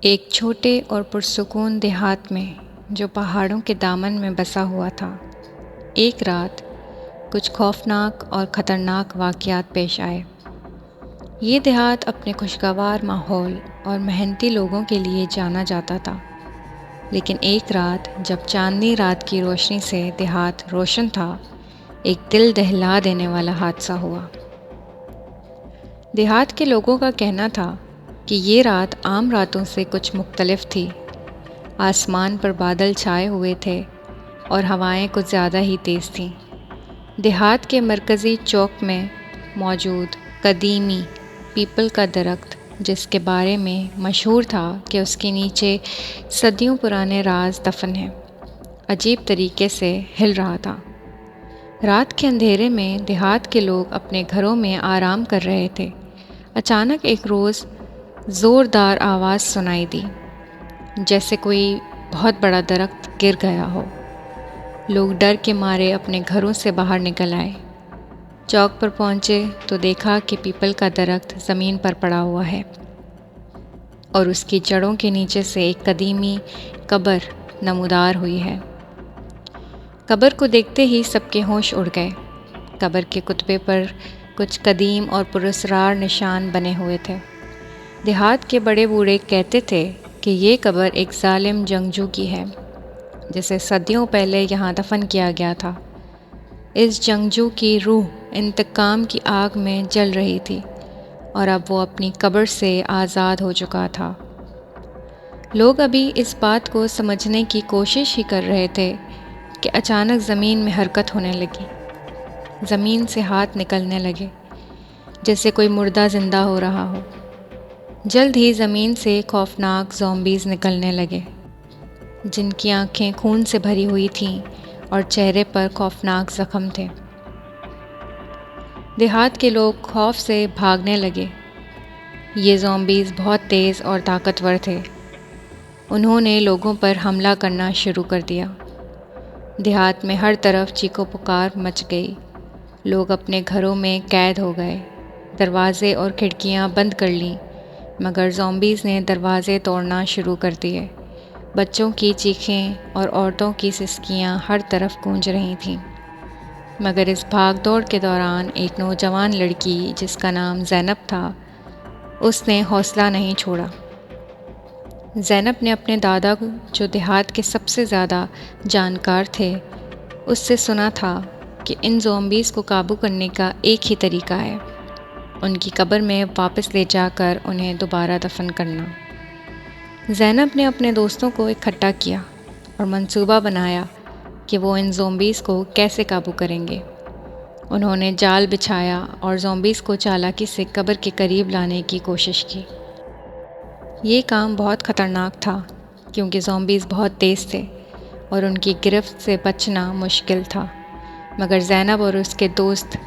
ایک چھوٹے اور پرسکون دیہات میں جو پہاڑوں کے دامن میں بسا ہوا تھا، ایک رات کچھ خوفناک اور خطرناک واقعات پیش آئے۔ یہ دیہات اپنے خوشگوار ماحول اور محنتی لوگوں کے لیے جانا جاتا تھا، لیکن ایک رات جب چاندنی رات کی روشنی سے دیہات روشن تھا، ایک دل دہلا دینے والا حادثہ ہوا۔ دیہات کے لوگوں کا کہنا تھا کہ یہ رات عام راتوں سے کچھ مختلف تھی۔ آسمان پر بادل چھائے ہوئے تھے اور ہوائیں کچھ زیادہ ہی تیز تھیں۔ دیہات کے مرکزی چوک میں موجود قدیمی پیپل کا درخت، جس کے بارے میں مشہور تھا کہ اس کے نیچے صدیوں پرانے راز دفن ہیں، عجیب طریقے سے ہل رہا تھا۔ رات کے اندھیرے میں دیہات کے لوگ اپنے گھروں میں آرام کر رہے تھے۔ اچانک ایک روز زوردار آواز سنائی دی، جیسے کوئی بہت بڑا درخت گر گیا ہو۔ لوگ ڈر کے مارے اپنے گھروں سے باہر نکل آئے۔ چوک پر پہنچے تو دیکھا کہ پیپل کا درخت زمین پر پڑا ہوا ہے اور اس کی جڑوں کے نیچے سے ایک قدیمی قبر نمودار ہوئی ہے۔ قبر کو دیکھتے ہی سب کے ہوش اڑ گئے۔ قبر کے کتبے پر کچھ قدیم اور پراسرار نشان بنے ہوئے تھے۔ دیہات کے بڑے بوڑھے کہتے تھے کہ یہ قبر ایک ظالم جنگجو کی ہے، جسے صدیوں پہلے یہاں دفن کیا گیا تھا۔ اس جنگجو کی روح انتقام کی آگ میں جل رہی تھی اور اب وہ اپنی قبر سے آزاد ہو چکا تھا۔ لوگ ابھی اس بات کو سمجھنے کی کوشش ہی کر رہے تھے کہ اچانک زمین میں حرکت ہونے لگی۔ زمین سے ہاتھ نکلنے لگے، جیسے کوئی مردہ زندہ ہو رہا ہو۔ جلد ہی زمین سے خوفناک زومبیز نکلنے لگے، جن کی آنکھیں خون سے بھری ہوئی تھیں اور چہرے پر خوفناک زخم تھے۔ دیہات کے لوگ خوف سے بھاگنے لگے۔ یہ زومبیز بہت تیز اور طاقتور تھے۔ انہوں نے لوگوں پر حملہ کرنا شروع کر دیا۔ دیہات میں ہر طرف چیخو پکار مچ گئی۔ لوگ اپنے گھروں میں قید ہو گئے، دروازے اور کھڑکیاں بند کر لیں، مگر زومبیز نے دروازے توڑنا شروع کر دیے۔ بچوں کی چیخیں اور عورتوں کی سسکیاں ہر طرف گونج رہی تھیں، مگر اس بھاگ دوڑ کے دوران ایک نوجوان لڑکی جس کا نام زینب تھا، اس نے حوصلہ نہیں چھوڑا۔ زینب نے اپنے دادا کو، جو دیہات کے سب سے زیادہ جانکار تھے، اس سے سنا تھا کہ ان زومبیز کو قابو کرنے کا ایک ہی طریقہ ہے، ان کی قبر میں واپس لے جا کر انہیں دوبارہ دفن کرنا۔ زینب نے اپنے دوستوں کو اکٹھا کیا اور منصوبہ بنایا کہ وہ ان زومبیز کو کیسے قابو کریں گے۔ انہوں نے جال بچھایا اور زومبیز کو چالاکی سے قبر کے قریب لانے کی کوشش کی۔ یہ کام بہت خطرناک تھا کیونکہ زومبیز بہت تیز تھے اور ان کی گرفت سے بچنا مشکل تھا، مگر زینب اور اس کے دوست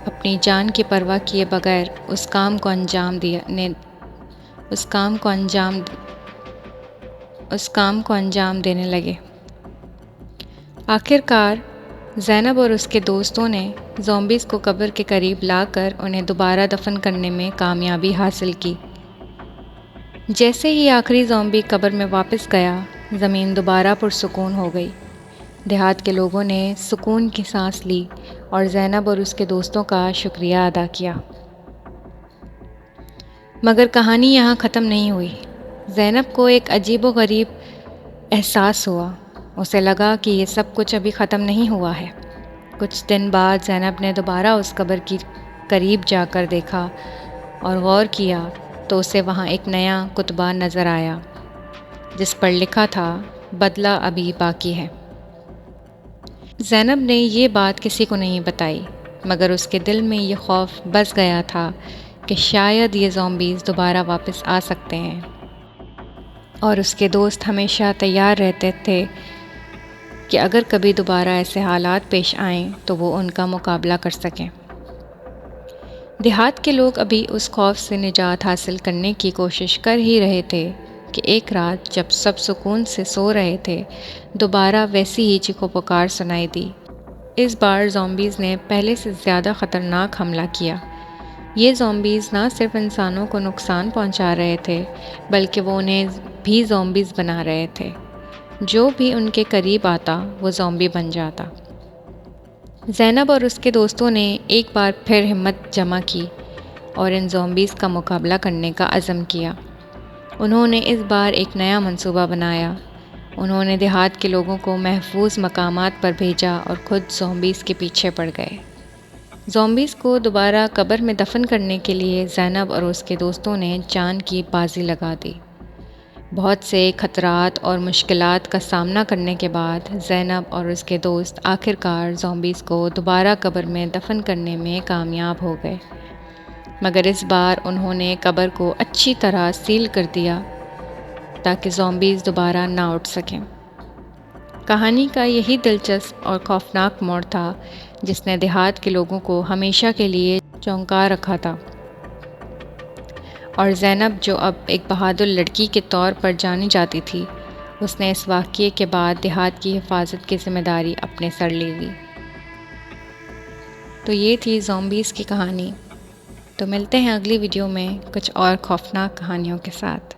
اپنی جان کی پرواہ کیے بغیر اس کام کو انجام دینے لگے۔ آخر کار زینب اور اس کے دوستوں نے زومبیز کو قبر کے قریب لا کر انہیں دوبارہ دفن کرنے میں کامیابی حاصل کی۔ جیسے ہی آخری زومبی قبر میں واپس گیا، زمین دوبارہ پرسکون ہو گئی۔ دیہات کے لوگوں نے سکون کی سانس لی اور زینب اور اس کے دوستوں کا شکریہ ادا کیا۔ مگر کہانی یہاں ختم نہیں ہوئی۔ زینب کو ایک عجیب و غریب احساس ہوا۔ اسے لگا کہ یہ سب کچھ ابھی ختم نہیں ہوا ہے۔ کچھ دن بعد زینب نے دوبارہ اس قبر کی قریب جا کر دیکھا اور غور کیا تو اسے وہاں ایک نیا کتبہ نظر آیا، جس پر لکھا تھا، بدلہ ابھی باقی ہے۔ زینب نے یہ بات کسی کو نہیں بتائی، مگر اس کے دل میں یہ خوف بس گیا تھا کہ شاید یہ زومبیز دوبارہ واپس آ سکتے ہیں، اور اس کے دوست ہمیشہ تیار رہتے تھے کہ اگر کبھی دوبارہ ایسے حالات پیش آئیں تو وہ ان کا مقابلہ کر سکیں۔ دیہات کے لوگ ابھی اس خوف سے نجات حاصل کرنے کی کوشش کر ہی رہے تھے کہ ایک رات جب سب سکون سے سو رہے تھے، دوبارہ ویسی ہی چیخو پکار سنائی دی۔ اس بار زومبیز نے پہلے سے زیادہ خطرناک حملہ کیا۔ یہ زومبیز نہ صرف انسانوں کو نقصان پہنچا رہے تھے بلکہ وہ انہیں بھی زومبیز بنا رہے تھے۔ جو بھی ان کے قریب آتا وہ زومبی بن جاتا۔ زینب اور اس کے دوستوں نے ایک بار پھر ہمت جمع کی اور ان زومبیز کا مقابلہ کرنے کا عزم کیا۔ انہوں نے اس بار ایک نیا منصوبہ بنایا۔ انہوں نے دیہات کے لوگوں کو محفوظ مقامات پر بھیجا اور خود زومبیز کے پیچھے پڑ گئے۔ زومبیز کو دوبارہ قبر میں دفن کرنے کے لیے زینب اور اس کے دوستوں نے جان کی بازی لگا دی۔ بہت سے خطرات اور مشکلات کا سامنا کرنے کے بعد زینب اور اس کے دوست آخرکار زومبیز کو دوبارہ قبر میں دفن کرنے میں کامیاب ہو گئے، مگر اس بار انہوں نے قبر کو اچھی طرح سیل کر دیا تاکہ زومبیز دوبارہ نہ اٹھ سکیں۔ کہانی کا یہی دلچسپ اور خوفناک موڑ تھا جس نے دیہات کے لوگوں کو ہمیشہ کے لیے چونکا رکھا تھا، اور زینب جو اب ایک بہادر لڑکی کے طور پر جانی جاتی تھی، اس نے اس واقعے کے بعد دیہات کی حفاظت کی ذمہ داری اپنے سر لی ہوئی۔ تو یہ تھی زومبیز کی کہانی۔ تو ملتے ہیں اگلی ویڈیو میں کچھ اور خوفناک کہانیوں کے ساتھ۔